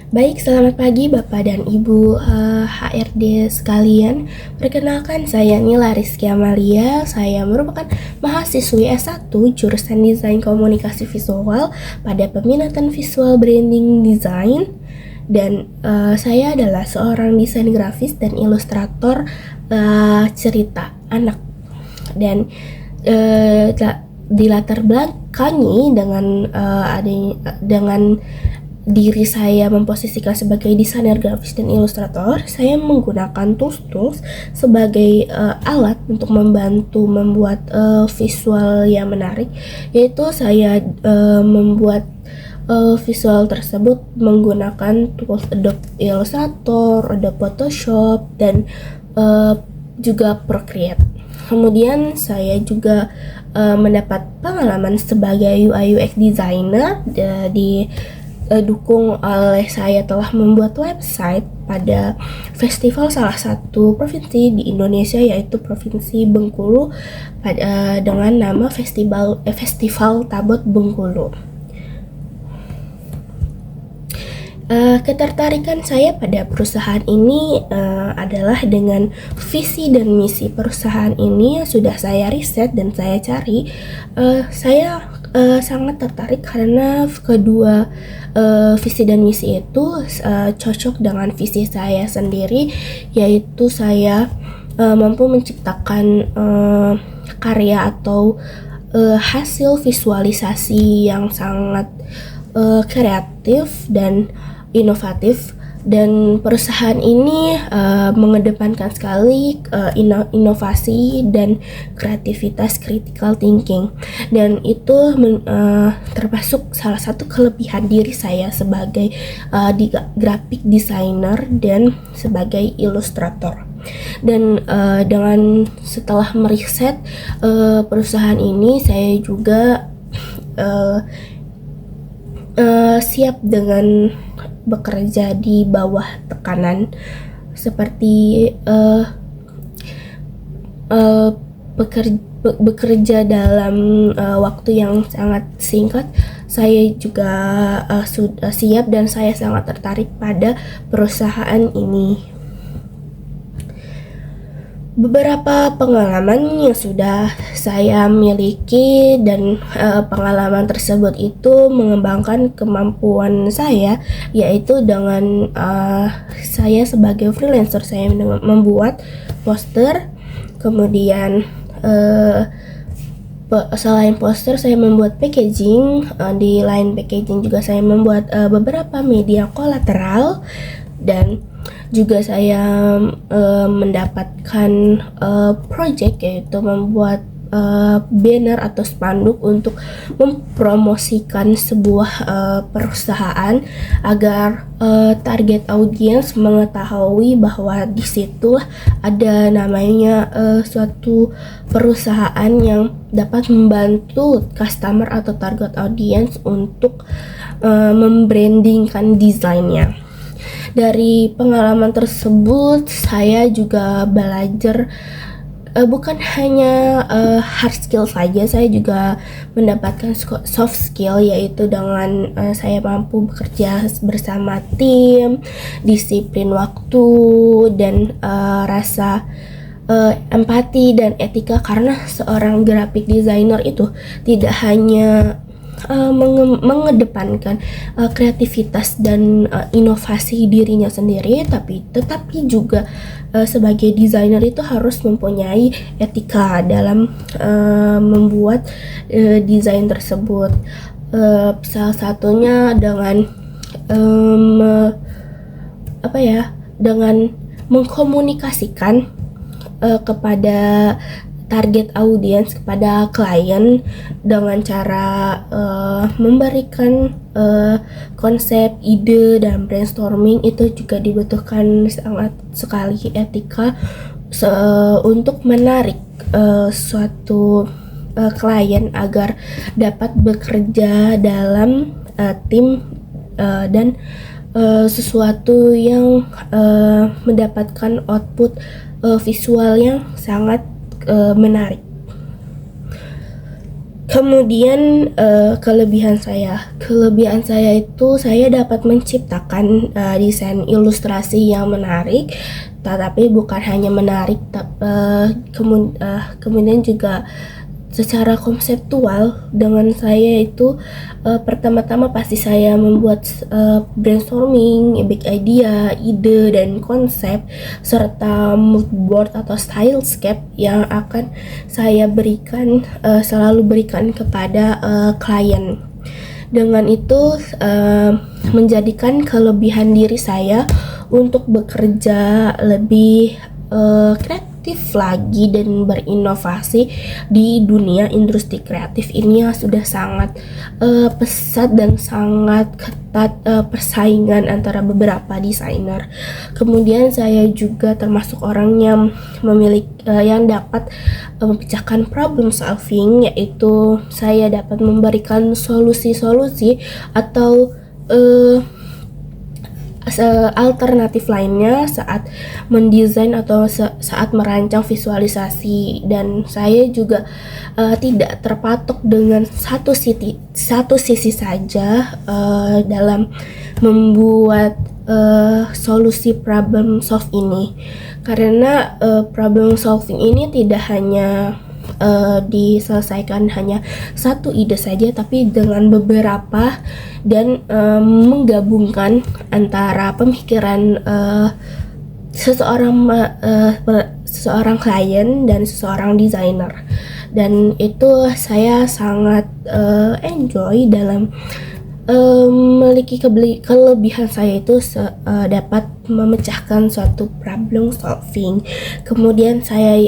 Baik, selamat pagi Bapak dan Ibu HRD sekalian. Perkenalkan, saya Nila Rizky Amalia. Saya merupakan mahasiswi S1 jurusan Desain Komunikasi Visual pada peminatan Visual Branding Design. Dan saya adalah seorang desain grafis dan ilustrator cerita anak. Dan dilatar belakangi dengan diri saya memposisikan sebagai desainer grafis dan ilustrator, saya menggunakan tools sebagai alat untuk membantu membuat visual yang menarik, yaitu saya membuat visual tersebut menggunakan tools Adobe Illustrator, Adobe Photoshop, dan juga Procreate. Kemudian saya juga mendapat pengalaman sebagai UI UX designer didukung oleh saya telah membuat website pada festival salah satu provinsi di Indonesia, yaitu Provinsi Bengkulu, dengan nama Festival Tabot Bengkulu. Ketertarikan saya pada perusahaan ini adalah dengan visi dan misi perusahaan ini yang sudah saya riset dan saya cari. Saya sangat tertarik karena kedua visi dan misi itu cocok dengan visi saya sendiri, yaitu saya mampu menciptakan karya atau hasil visualisasi yang sangat kreatif dan inovatif, dan perusahaan ini mengedepankan sekali inovasi dan kreativitas critical thinking, dan itu termasuk salah satu kelebihan diri saya sebagai graphic designer dan sebagai ilustrator. Dan dengan setelah meriset perusahaan ini, saya juga siap dengan bekerja di bawah tekanan, seperti bekerja dalam waktu yang sangat singkat. Saya juga sudah siap dan saya sangat tertarik pada perusahaan ini. Beberapa pengalaman yang sudah saya miliki, dan pengalaman tersebut itu mengembangkan kemampuan saya, yaitu dengan saya sebagai freelancer, saya membuat poster. Kemudian selain poster, saya membuat packaging. Di line packaging juga saya membuat beberapa media kolateral, dan juga saya mendapatkan project, yaitu membuat banner atau spanduk untuk mempromosikan sebuah perusahaan agar target audiens mengetahui bahwa di situ ada namanya suatu perusahaan yang dapat membantu customer atau target audiens untuk membrandingkan desainnya. Dari pengalaman tersebut, saya juga belajar bukan hanya hard skill saja, saya juga mendapatkan soft skill, yaitu dengan saya mampu bekerja bersama tim, disiplin waktu, dan rasa empati dan etika, karena seorang graphic designer itu tidak hanya mengedepankan kreativitas dan inovasi dirinya sendiri, tetapi juga sebagai desainer itu harus mempunyai etika dalam membuat desain tersebut. Salah satunya dengan dengan mengkomunikasikan kepada target audiens, kepada klien, dengan cara memberikan konsep, ide, dan brainstorming. Itu juga dibutuhkan sangat sekali etika untuk menarik suatu klien agar dapat bekerja dalam tim dan sesuatu yang mendapatkan output visual yang sangat menarik. Kemudian kelebihan saya itu saya dapat menciptakan desain ilustrasi yang menarik, tetapi bukan hanya menarik, kemudian juga secara konseptual. Dengan saya itu pertama-tama pasti saya membuat brainstorming, big idea, ide dan konsep serta mood board atau stylescape yang akan saya berikan selalu berikan kepada klien. Dengan itu menjadikan kelebihan diri saya untuk bekerja lebih kreatif lagi dan berinovasi di dunia industri kreatif ini yang sudah sangat pesat dan sangat ketat persaingan antara beberapa desainer. Kemudian saya juga termasuk orang yang yang dapat memecahkan problem solving, yaitu saya dapat memberikan solusi-solusi atau alternatif lainnya saat mendesain atau saat merancang visualisasi. Dan saya juga tidak terpatok dengan satu sisi saja dalam membuat solusi problem solve ini, karena problem solving ini tidak hanya diselesaikan hanya satu ide saja, tapi dengan beberapa dan menggabungkan antara pemikiran seseorang klien dan seseorang desainer. Dan itu saya sangat enjoy dalam memiliki kelebihan saya itu dapat memecahkan suatu problem solving. Kemudian saya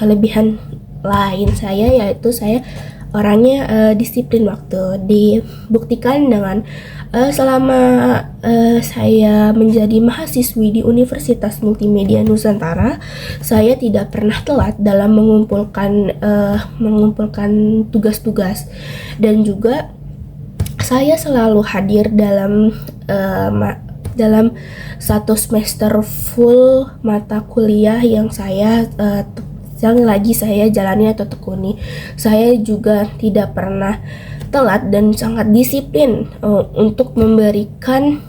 kelebihan lain saya yaitu saya orangnya disiplin waktu. Dibuktikan dengan selama saya menjadi mahasiswi di Universitas Multimedia Nusantara, saya tidak pernah telat dalam mengumpulkan tugas-tugas, dan juga saya selalu hadir dalam satu semester full mata kuliah yang lagi saya jalani atau tekuni. Saya juga tidak pernah telat dan sangat disiplin untuk memberikan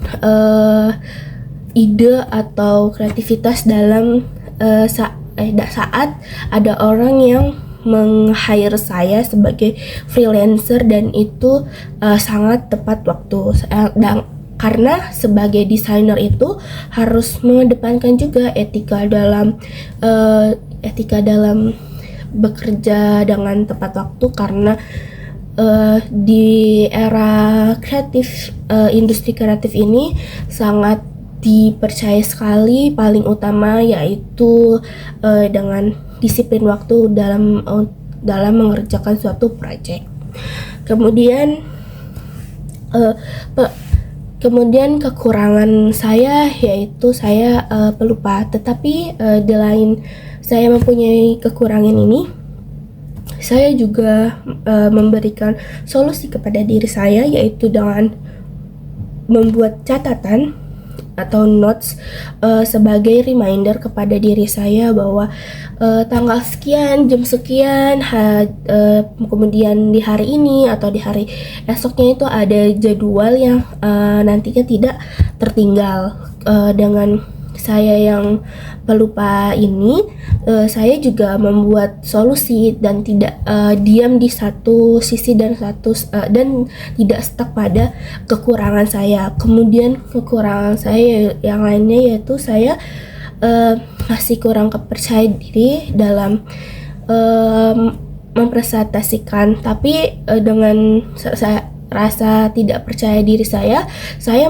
ide atau kreativitas dalam saat ada orang yang meng-hire saya sebagai freelancer, dan itu sangat tepat waktu. Karena sebagai desainer itu harus mengedepankan juga etika dalam bekerja dengan tepat waktu, karena di era kreatif, industri kreatif ini sangat dipercaya sekali, paling utama yaitu dengan disiplin waktu dalam mengerjakan suatu proyek. Kemudian kekurangan saya yaitu saya pelupa, tetapi di lain saya mempunyai kekurangan ini, saya juga memberikan solusi kepada diri saya, yaitu dengan membuat catatan atau notes sebagai reminder kepada diri saya bahwa tanggal sekian, jam sekian, kemudian di hari ini atau di hari esoknya itu ada jadwal yang nantinya tidak tertinggal. Dengan saya yang pelupa ini, saya juga membuat solusi dan tidak diam di satu sisi dan tidak stuck pada kekurangan saya. Kemudian kekurangan saya yang lainnya yaitu saya masih kurang kepercayaan diri dalam mempresentasikan. Tapi dengan saya rasa tidak percaya diri saya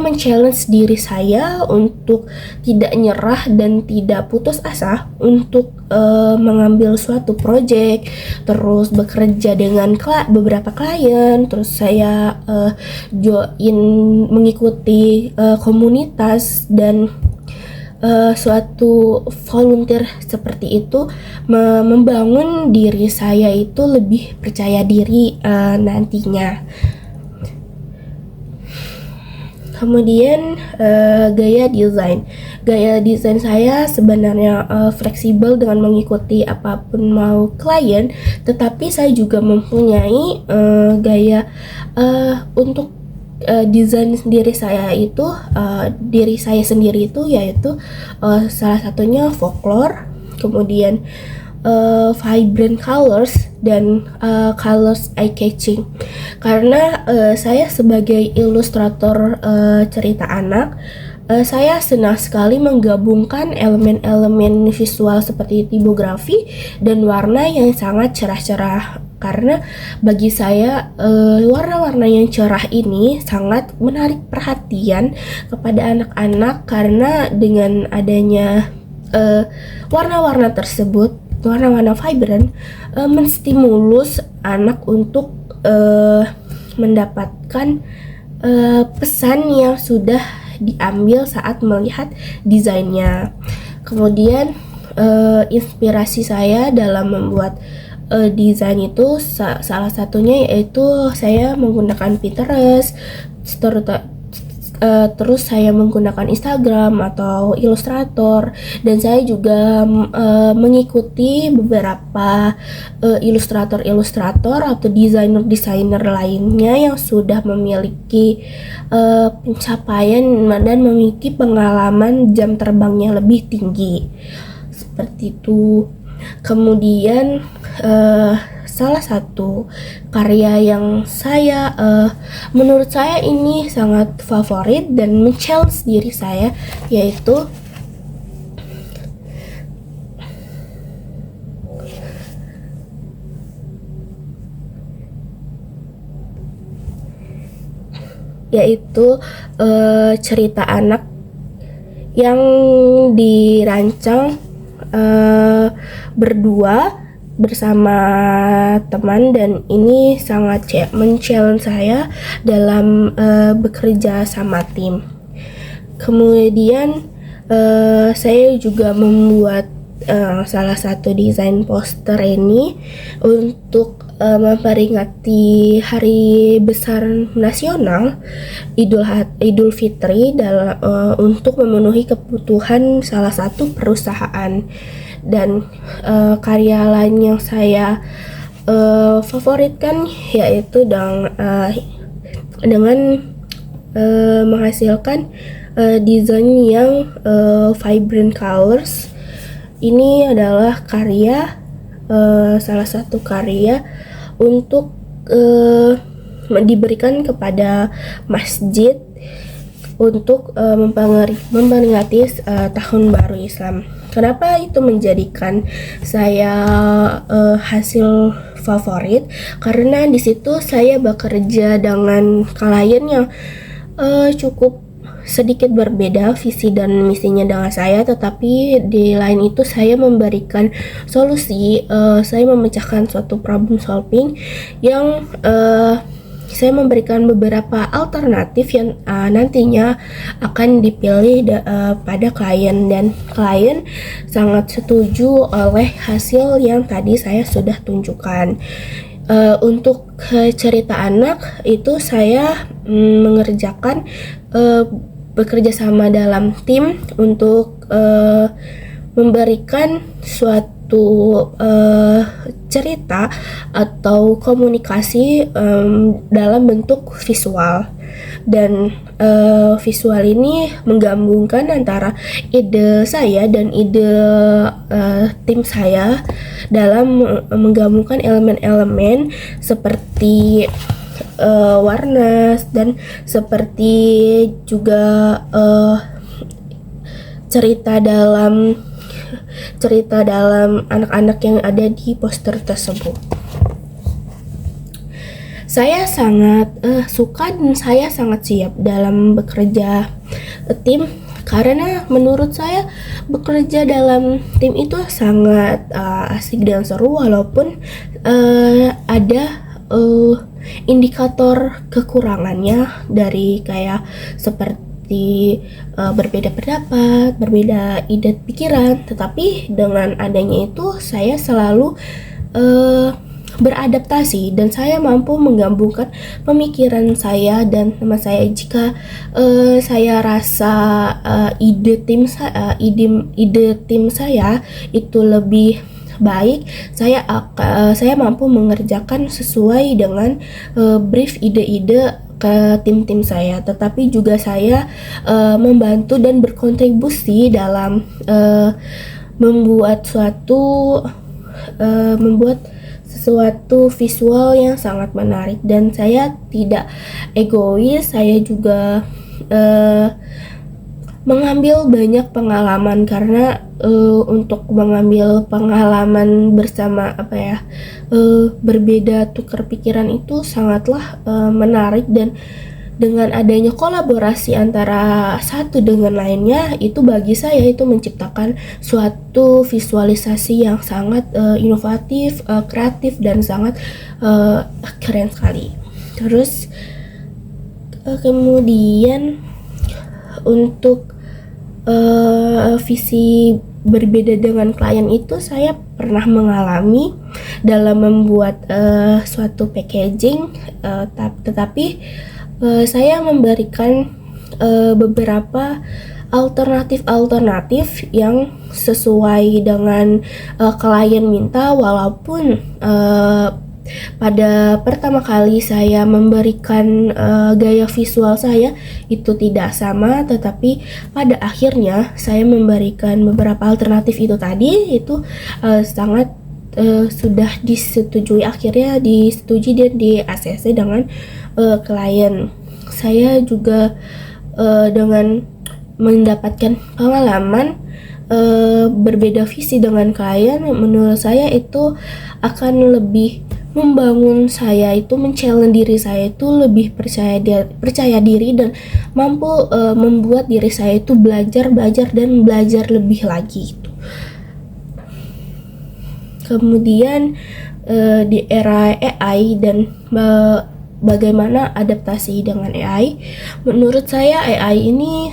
men-challenge diri saya untuk tidak nyerah dan tidak putus asa untuk mengambil suatu project, terus bekerja dengan beberapa klien, terus saya mengikuti komunitas dan suatu volunteer seperti itu, membangun diri saya itu lebih percaya diri nantinya. Kemudian gaya desain saya sebenarnya fleksibel dengan mengikuti apapun mau klien, tetapi saya juga mempunyai gaya untuk desain diri saya sendiri itu, yaitu salah satunya folklore, kemudian vibrant colors dan colors eye catching. Karena saya sebagai ilustrator cerita anak, saya senang sekali menggabungkan elemen-elemen visual seperti tipografi dan warna yang sangat cerah-cerah. Karena bagi saya warna-warna yang cerah ini sangat menarik perhatian kepada anak-anak, karena dengan adanya warna-warna tersebut, warna-warna vibrant, menstimulus anak untuk mendapatkan pesan yang sudah diambil saat melihat desainnya. Kemudian inspirasi saya dalam membuat desain itu salah satunya yaitu saya menggunakan Pinterest, terus saya menggunakan Instagram atau Illustrator, dan saya juga mengikuti beberapa ilustrator atau desainer lainnya yang sudah memiliki pencapaian dan memiliki pengalaman jam terbangnya lebih tinggi, seperti itu. Kemudian salah satu karya yang menurut saya ini sangat favorit dan men-challenge diri saya, yaitu cerita anak yang dirancang berdua bersama teman, dan ini sangat men-challenge saya dalam bekerja sama tim. Kemudian saya juga membuat salah satu desain poster ini untuk memperingati Hari Besar Nasional Idul Fitri untuk memenuhi kebutuhan salah satu perusahaan. Dan karya lain yang saya favoritkan yaitu dengan menghasilkan desain yang vibrant colors. Ini adalah salah satu karya untuk diberikan kepada masjid untuk memperingati Tahun Baru Islam. Kenapa itu menjadikan saya hasil favorit? Karena di situ saya bekerja dengan klien yang cukup sedikit berbeda visi dan misinya dengan saya, tetapi di lain itu saya memberikan solusi, saya memecahkan suatu problem solving yang saya memberikan beberapa alternatif yang nantinya akan dipilih pada klien, dan klien sangat setuju oleh hasil yang tadi saya sudah tunjukkan. Untuk cerita anak itu saya mengerjakan bekerja sama dalam tim untuk memberikan suatu cerita atau komunikasi dalam bentuk visual, dan visual ini menggabungkan antara ide saya dan ide tim saya dalam menggabungkan elemen-elemen seperti warna dan seperti juga cerita dalam anak-anak yang ada di poster tersebut. Saya sangat suka dan saya sangat siap dalam bekerja tim, karena menurut saya bekerja dalam tim itu sangat asik dan seru, walaupun ada indikator kekurangannya dari kayak seperti berbeda pendapat, berbeda ide pikiran. Tetapi dengan adanya itu saya selalu beradaptasi dan saya mampu menggabungkan pemikiran saya dan teman saya. Jika saya rasa ide tim saya itu lebih baik, saya mampu mengerjakan sesuai dengan brief ide-ide ke tim-tim saya, tetapi juga saya membantu dan berkontribusi dalam membuat sesuatu visual yang sangat menarik. Dan saya tidak egois, saya juga mengambil banyak pengalaman karena untuk mengambil pengalaman bersama berbeda tukar pikiran itu sangatlah menarik. Dan dengan adanya kolaborasi antara satu dengan lainnya, itu bagi saya itu menciptakan suatu visualisasi yang sangat inovatif, kreatif, dan sangat keren sekali. Terus kemudian untuk visi berbeda dengan klien itu saya pernah mengalami dalam membuat suatu packaging, tetapi saya memberikan beberapa alternatif yang sesuai dengan klien minta, walaupun pada pertama kali saya memberikan gaya visual saya itu tidak sama, tetapi pada akhirnya saya memberikan beberapa alternatif itu tadi itu sangat sudah disetujui, akhirnya disetujui dan di ACC dengan klien. Saya juga dengan mendapatkan pengalaman berbeda visi dengan klien, menurut saya itu akan lebih membangun saya itu, men-challenge diri saya itu lebih percaya diri dan mampu membuat diri saya itu belajar dan belajar lebih lagi gitu. Kemudian di era AI dan bagaimana adaptasi dengan AI, menurut saya AI ini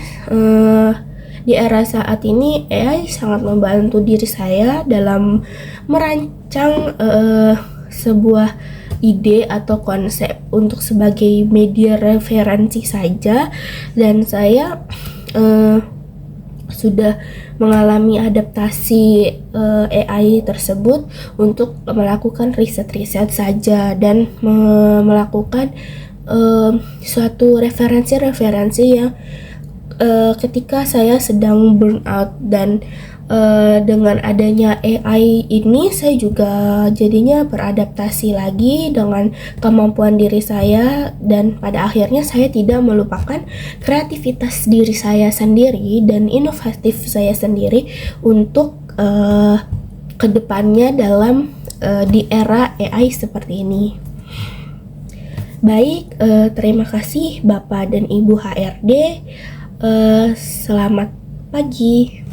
di era saat ini AI sangat membantu diri saya dalam merancang sebuah ide atau konsep untuk sebagai media referensi saja, dan saya sudah mengalami adaptasi AI tersebut untuk melakukan riset-riset saja dan melakukan suatu referensi yang ketika saya sedang burnout. Dan dengan adanya AI ini saya juga jadinya beradaptasi lagi dengan kemampuan diri saya, dan pada akhirnya saya tidak melupakan kreativitas diri saya sendiri dan inovatif saya sendiri untuk kedepannya dalam di era AI seperti ini. Baik, terima kasih Bapak dan Ibu HRD. Selamat pagi.